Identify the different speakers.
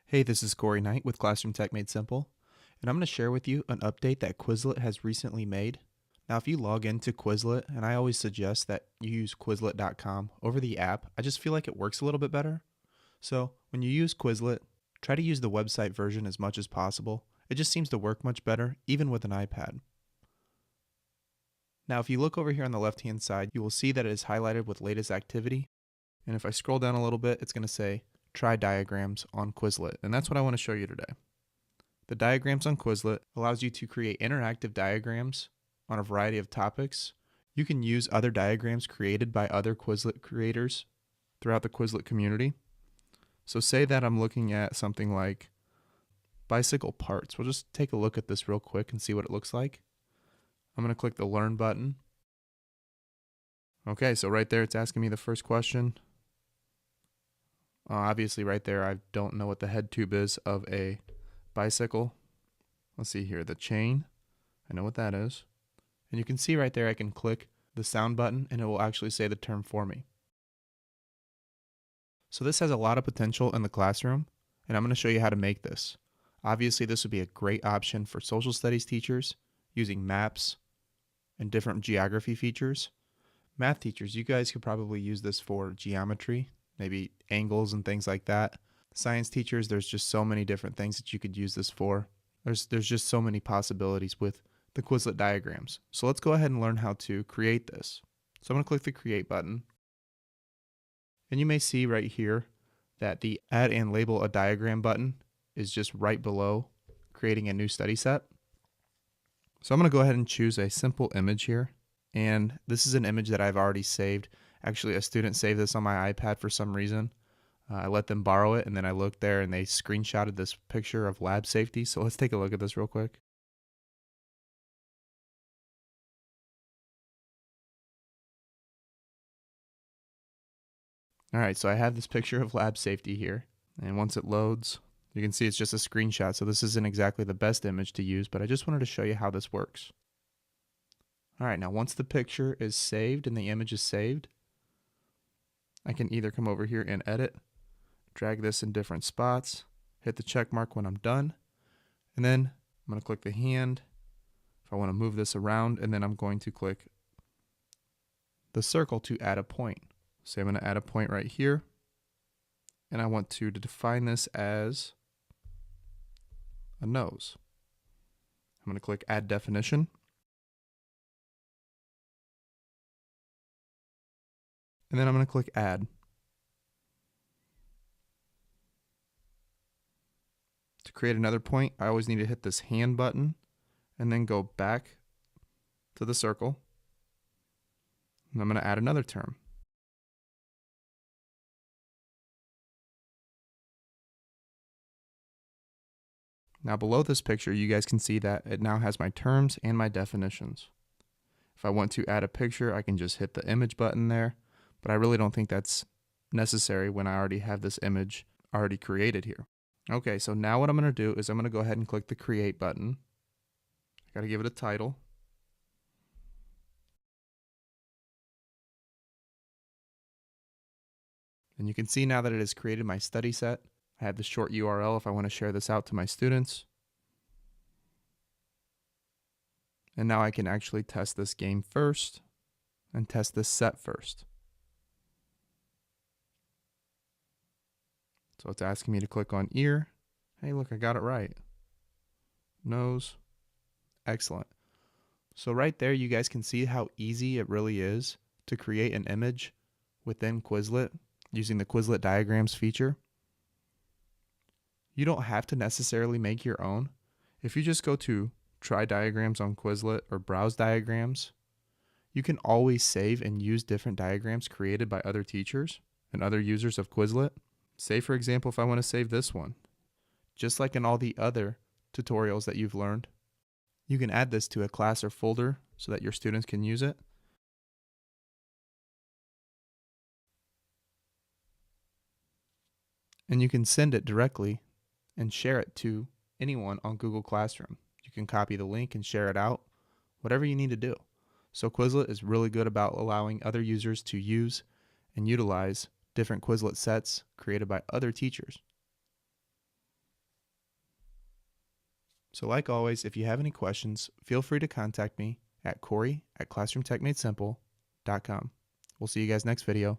Speaker 1: Hey, this is Corey Knight with Classroom Tech Made Simple, and I'm going to share with you an update that Quizlet has recently made. Now, if you log into Quizlet, and I always suggest that you use Quizlet.com over the app, I just feel like it works a little bit better. So, when you use Quizlet, try to use the website version as much as possible. It just seems to work much better, even with an iPad. Now, if you look over here on the left-hand side, you will see that it is highlighted with latest activity. And if I scroll down a little bit, it's going to say Try Diagrams on Quizlet, and that's what I want to show you today. The Diagrams on Quizlet allows you to create interactive diagrams on a variety of topics. You can use other diagrams created by other Quizlet creators throughout the Quizlet community. So say that I'm looking at something like bicycle parts. We'll just take a look at this real quick and see what it looks like. I'm going to click the Learn button. Okay, so right there it's asking me the first question. Obviously right there I don't know what the head tube is of a bicycle. Let's see here, the chain. I know what that is. And you can see right there I can click the sound button and it will actually say the term for me. So this has a lot of potential in the classroom, and I'm going to show you how to make this. Obviously this would be a great option for social studies teachers using maps and different geography features. Math teachers, you guys could probably use this for geometry, maybe angles and things like that. Science teachers, there's just so many different things that you could use this for. There's just so many possibilities with the Quizlet diagrams. So let's go ahead and learn how to create this. So I'm going to click the Create button. And you may see right here that the Add and Label a Diagram button is just right below creating a new study set. So I'm going to go ahead and choose a simple image here. And this is an image that I've already saved. Actually, a student saved this on my iPad for some reason. I let them borrow it, and then I looked there and they screenshotted this picture of lab safety. So let's take a look at this real quick. All right, so I have this picture of lab safety here. And once it loads, you can see it's just a screenshot. So this isn't exactly the best image to use, but I just wanted to show you how this works. All right, now once the picture is saved and the image is saved, I can either come over here and edit, drag this in different spots, hit the check mark when I'm done, and then I'm going to click the hand if I want to move this around, and then I'm going to click the circle to add a point. So I'm going to add a point right here, and I want to define this as a nose. I'm going to click Add Definition. And then I'm going to click Add. To create another point, I always need to hit this hand button and then go back to the circle. And I'm going to add another term. Now below this picture, you guys can see that it now has my terms and my definitions. If I want to add a picture, I can just hit the image button there, but I really don't think that's necessary when I already have this image already created here. Okay, so now what I'm going to do is I'm going to go ahead and click the Create button. I got to give it a title. And you can see now that it has created my study set. I have the short URL if I want to share this out to my students. And now I can actually test this game first and test this set first. So it's asking me to click on ear. Hey, look, I got it right. Nose. Excellent. So right there, you guys can see how easy it really is to create an image within Quizlet using the Quizlet Diagrams feature. You don't have to necessarily make your own. If you just go to Try Diagrams on Quizlet or Browse Diagrams, you can always save and use different diagrams created by other teachers and other users of Quizlet. Say, for example, if I want to save this one, just like in all the other tutorials that you've learned, you can add this to a class or folder so that your students can use it. And you can send it directly and share it to anyone on Google Classroom. You can copy the link and share it out, whatever you need to do. So Quizlet is really good about allowing other users to use and utilize different Quizlet sets created by other teachers. So like always, if you have any questions, feel free to contact me at Corey@classroomtechmadesimple.com. We'll see you guys next video.